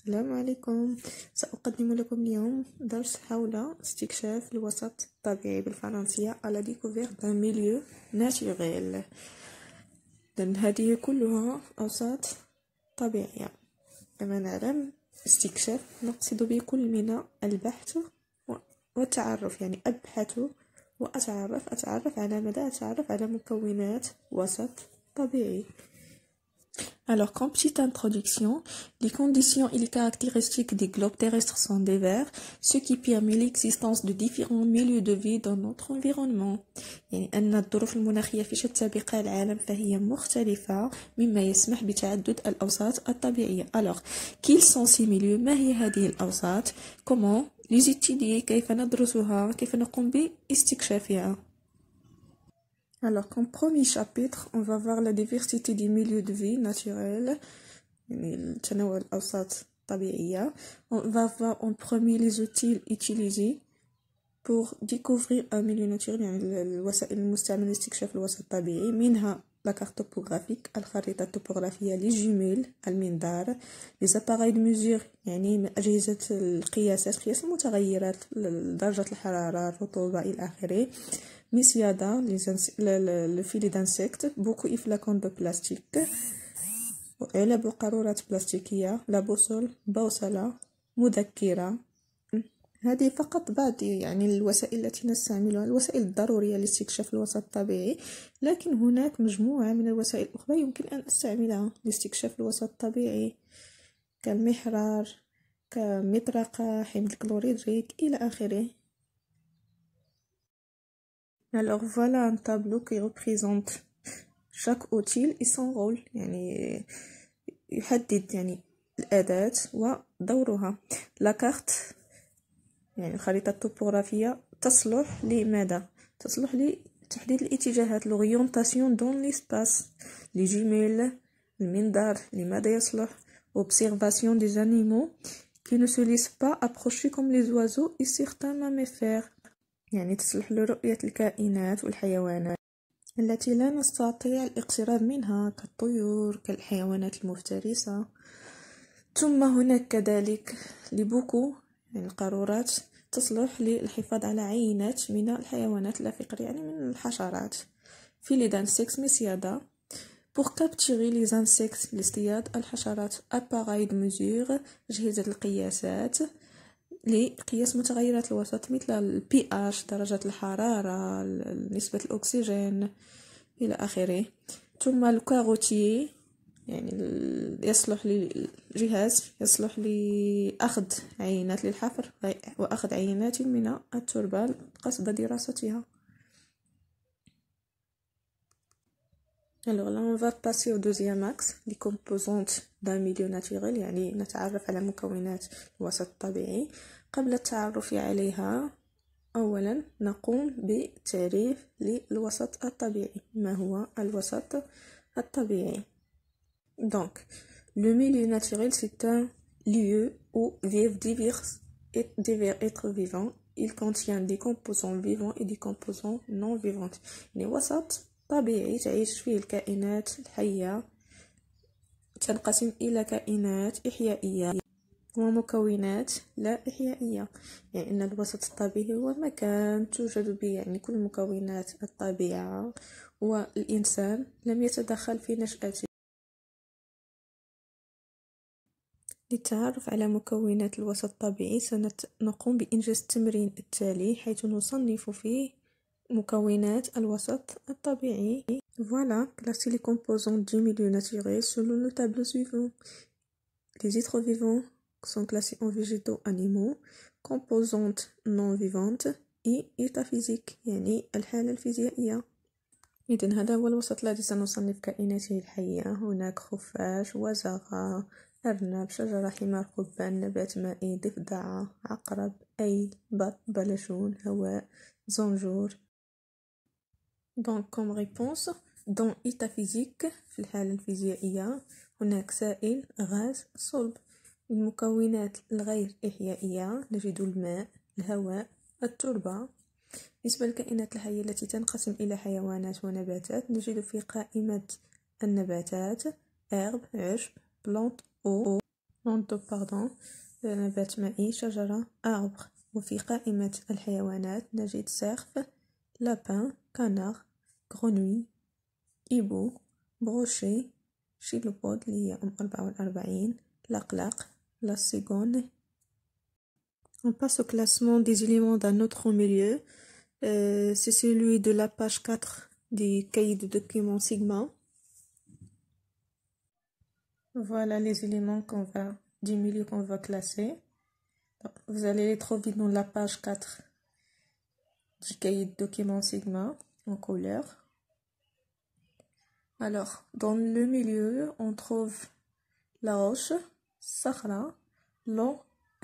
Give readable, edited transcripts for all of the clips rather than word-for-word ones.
السلام عليكم. سأقدم لكم اليوم درس حول استكشاف الوسط الطبيعي بالفرنسية à la découverte d'un milieu naturel. لأن هذه كلها أوساط طبيعية. كما نعلم استكشاف نقصد به كل من البحث والتعرف، يعني أبحث وأتعرف على ماذا؟ أتعرف على مكونات وسط طبيعي. Alors, comme petite introduction, les conditions et les caractéristiques des globes terrestres sont divers, ce qui permet l'existence de différents milieux de vie dans notre environnement. يعني أن الظروف المناخية في شتى بقاع العالم فهي مختلفة، مما يسمح بتعدد الأوساط الطبيعية. Alors, quels sont ces milieux؟ ما هي هذه الأوساط؟ Comment les étudier؟ كيف ندرسها؟ كيف نقوم باستكشافها؟ Alors, comme premier chapitre, on va voir la diversité des milieux de vie naturels, تنوع الأوساط الطبيعية. On va voir en premier les outils utilisés pour découvrir un milieu naturel، يعني الوسائل المستعملة لاستكشاف الوسط الطبيعي. منها la carte topographique، الخريطة التopographiة، les jumelles، المنظار، les appareils de mesure، يعني أجهزة القياسات، قياس المتغيرات، درجة الحرارة، الرطوبة إلى آخره. مصيادة، le filet d'insectes، beaucoup et flacons de plastique، علب وقارورات بلاستيكية، لا بوصل، بوصلة، مذكرة. هذه فقط بعض يعني الوسائل التي نستعملها، الوسائل الضرورية لاستكشاف الوسط الطبيعي، لكن هناك مجموعة من الوسائل الأخرى يمكن أن أستعملها لاستكشاف الوسط الطبيعي، كالمحرار، كمطرقة، حمض الكلوريدريك إلى آخره. Alors voilà un tableau qui représente chaque outil et son rôle، يعني يحدد يعني الأداة ودورها. لا كارت يعني الخريطة الطبوغرافية تصلح لماذا؟ تصلح لتحديد الاتجاهات، l'orientation dans l'espace. les jumelles، المنظار، لماذا يصلح؟ observation des animaux qui ne se laissent pas approcher comme les oiseaux et certains mammifères، يعني تصلح لرؤية الكائنات والحيوانات التي لا نستطيع الاقتراب منها كالطيور، كالحيوانات المفترسة. ثم هناك كذلك لبوكو، يعني القارورات، تصلح للحفاظ على عينات من الحيوانات اللافتة، يعني من الحشرات. filet d'insectes، مصيادة، pour capturer les insectes، لاصطياد الحشرات. appareil de mesure، أجهزة القياسات لقياس متغيرات الوسط مثل البي اش، درجة الحرارة، نسبة الأكسجين إلى آخره. ثم الكاروتيي، يعني يصلح لجهاز يصلح لأخذ عينات للحفر وأخذ عينات من التربة قصد دراستها. Alors là on va passer au deuxième axe، les composantes d'un milieu naturel، يعني نتعرف على مكونات الوسط الطبيعي. قبل التعرف عليها أولا نقوم بتعريف للوسط الطبيعي. ما هو الوسط الطبيعي؟ Donc le milieu naturel c'est un lieu où vivent divers êtres vivants. Il contient des composants vivants et des composants non vivants. يعني وسط طبيعي تعيش فيه الكائنات الحية، تنقسم إلى كائنات إحيائية ومكونات لا إحيائية. يعني أن الوسط الطبيعي هو مكان توجد به يعني كل مكونات الطبيعة، والإنسان لم يتدخل في نشأته. للتعرف على مكونات الوسط الطبيعي سنقوم بإنجاز التمرين التالي، حيث نصنف فيه مكونات الوسط الطبيعي. Voilà, classer les composants du milieu naturel selon le tableau suivant. Les êtres vivants sont classés en végétaux animaux، composantes non vivantes et état physique، يعني الحالة الفيزيائية. إذن هذا هو الوسط الذي سنصنف كائناته الحية. هناك خفاش، وزغة، أرنب، شجرة، حمار، خبان، نبات مائي، ضفدعة، عقرب، أي، بط، بلشون، هواء، زنجور. Donc comme réponse، dans état physique في الحالة الفيزيائية هناك سائل، غاز، صلب. المكونات الغير إحيائية نجد الماء، الهواء، التربة. بالنسبة للكائنات الحية التي تنقسم إلى حيوانات ونباتات نجد في قائمة النباتات herbe، عشب، plante، eau، pardon. نبات مائي، شجرة، arbre. وفي قائمة الحيوانات نجد cerf, lapin, canard, grenouille, hibou, brochet, chilopode اللي هي 44, لقلق, la cigogne. On passe au classement des éléments d'un autre milieu. C'est celui de la page 4 du cahier de documents Sigma. Voilà les éléments du milieu qu'on va classer. Vous allez les trouver dans la page 4 du cahier de documents Sigma en couleur. Alors, dans le milieu, on trouve la roche, Sahara, l'eau,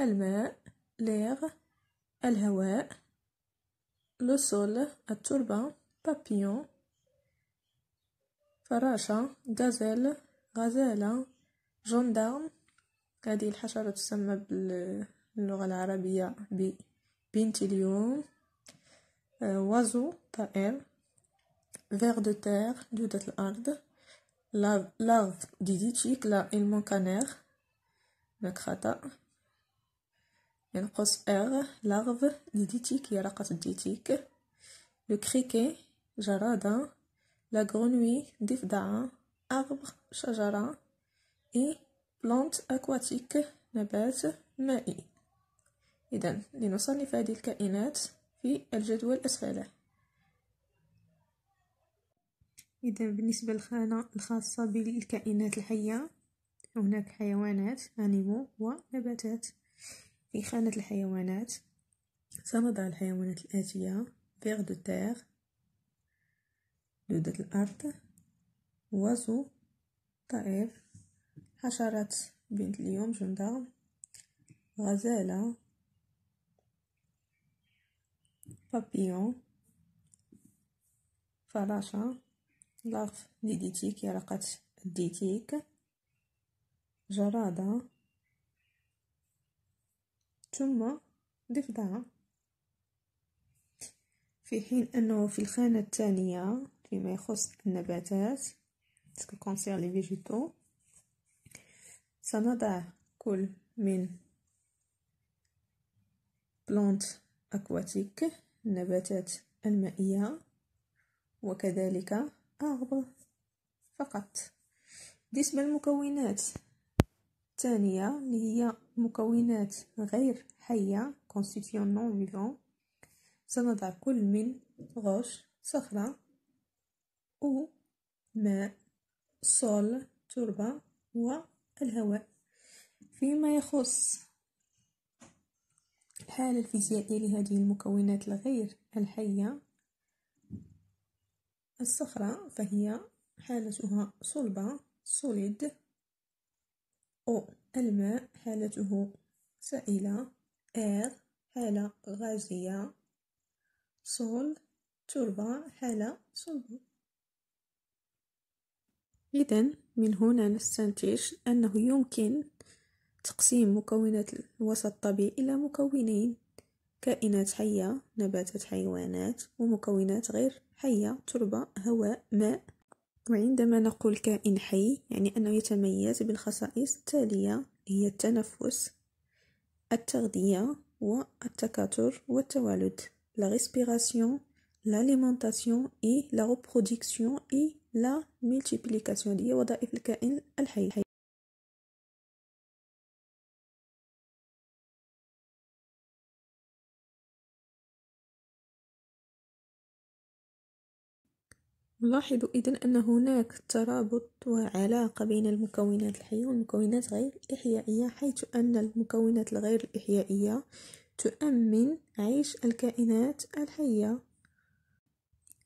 الماء, l'air, الهواء, le sol, التربة, papillon, فراشة, gazelle, غزالة, gendarme. هذه الحشرة تسمى باللغة العربية بنتليون. oiseau, طائر. ver de terre, دودة الأرض. larve ديديتيك، لا il manque un air، هناك خطأ، ينقص r. larve ديديتيك هي رقة الديتيك. le criquet جرادة. la grenouille ضفدعة. arbre شجرة. et plante aquatique نبات مائي. إذن لنصنف هذه الكائنات في الجدول أسفله. إذن بالنسبة للخانة الخاصة بالكائنات الحية هناك حيوانات أنيمو ونباتات. في خانة الحيوانات سنضع الحيوانات الآتية: ver de terre دودة الأرض، oiseau طائر، حشرات بنت اليوم جندار، غزالة papillon، فراشة، larve ديديتيك يرقة الديتيك، جرادة، ثم ضفدعة. في حين أنه في الخانة الثانية فيما يخص النباتات les végétaux سنضع كل من plante aquatique النباتات المائية وكذلك arbre فقط. بالنسبة للمكونات الثانية اللي هي مكونات غير حية constituant non vivant سنضع كل من roche صخرة أو ماء sol تربة والهواء. فيما يخص الحالة الفيزيائية لهذه المكونات الغير الحية الصخرة فهي حالتها صلبة solid، أو الماء حالته سائلة air حالة غازية، sol تربة حالة صلبة. إذن من هنا نستنتج أنه يمكن تقسيم مكونات الوسط الطبيعي إلى مكونين: كائنات حية نباتات حيوانات، ومكونات غير حية تربة هواء ماء. وعندما نقول كائن حي يعني أنه يتميز بالخصائص التالية هي التنفس، التغذية والتكاثر والتوالد، la respiration, l'alimentation et la reproduction et la multiplication. هي وظائف الكائن الحي. نلاحظ إذن أن هناك ترابط وعلاقة بين المكونات الحية والمكونات غير الإحيائية، حيث أن المكونات الغير الإحيائية تؤمن عيش الكائنات الحية.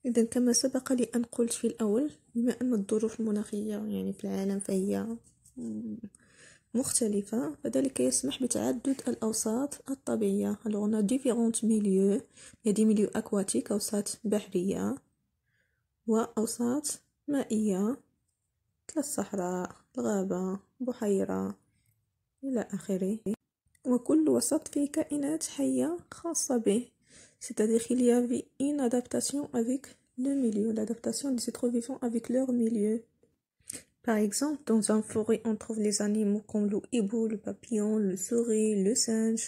إذن كما سبق لي أن قلت في الأول، بما أن الظروف المناخية يعني في العالم فهي مختلفة، فذلك يسمح بتعدد الأوساط الطبيعية. Alors on a différents milieux. Il y a des milieux aquatiques أوساط بحرية وأوساط مائية كالصحراء، الغابة، بحيرة إلى آخره. وكل وسط فيه كائنات حية خاصة به. C'est-à-dire qu'il y avait une adaptation avec le milieu, l'adaptation des êtres vivants avec leur milieu. Par exemple, dans une forêt, on trouve les animaux comme le hibou, le papillon, le souris, le singe,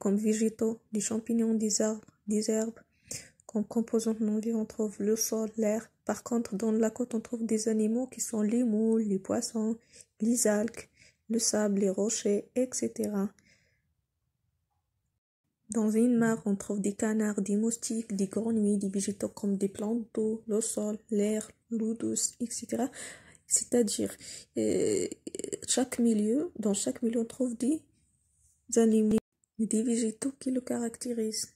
comme végétaux, des champignons, des herbes. Comme composantes non vivantes, on trouve le sol, l'air. Par contre, dans la côte, on trouve des animaux qui sont les moules, les poissons, les algues, le sable, les rochers, etc. Dans une mare, on trouve des canards, des moustiques, des grenouilles, des végétaux comme des plantes d'eau, le sol, l'air, l'eau douce, etc. C'est-à-dire, dans chaque milieu, on trouve des animaux, des végétaux qui le caractérisent.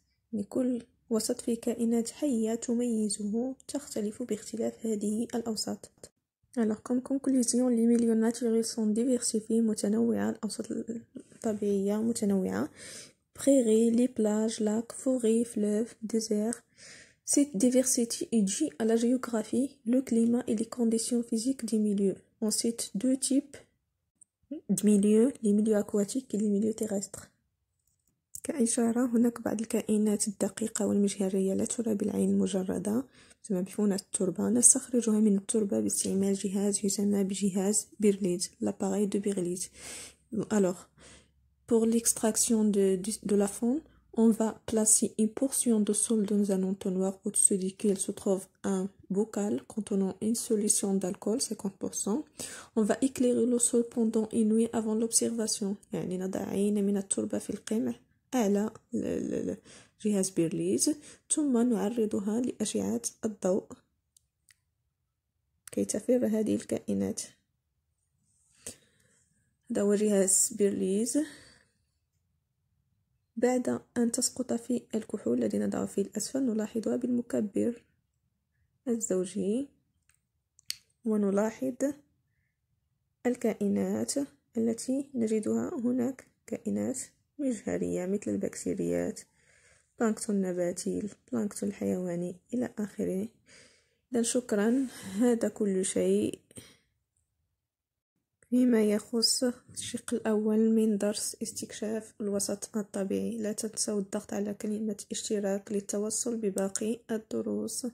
كل وسط فيه كائنات حية تميزه تختلف باختلاف هذه الأوساط. Alors, comme conclusion, les milieux naturels sont diversifiés, متنوعة. الأوساط الطبيعية متنوعة. Prairies, les plages, lacs, forêts, fleuves, déserts. Cette diversité est due à la géographie, le climat et les conditions physiques des milieux. Ensuite, deux types de milieux, les milieux aquatiques et les milieux terrestres. كإشارة، هناك بعض الكائنات الدقيقة والمجهرية لا ترى بالعين المجردة تسمى بفونة التربة. نستخرجها من التربة باستعمال جهاز يسمى بجهاز بيرليز l'appareil de Berlitz. Alors, pour l'extraction de la faune, on va placer une portion de sol dans un entonnoir au-dessus duquel se trouve un bocal contenant une solution d'alcool 50%. On va éclairer le sol pendant une nuit avant l'observation. يعني نضع عينة من التربة في القمع على جهاز بيرليز ثم نعرضها لأشعة الضوء كي تفر هذه الكائنات. هذا هو جهاز بيرليز. بعد أن تسقط في الكحول الذي نضعه في الأسفل نلاحظها بالمكبر الزوجي ونلاحظ الكائنات التي نجدها. هناك كائنات مجهرية مثل البكتيريات، بلانكتون النباتي، البلانكتون الحيواني إلى آخره. إذن شكرا، هذا كل شيء فيما يخص الشق الأول من درس استكشاف الوسط الطبيعي. لا تنسوا الضغط على كلمة اشتراك للتوصل بباقي الدروس.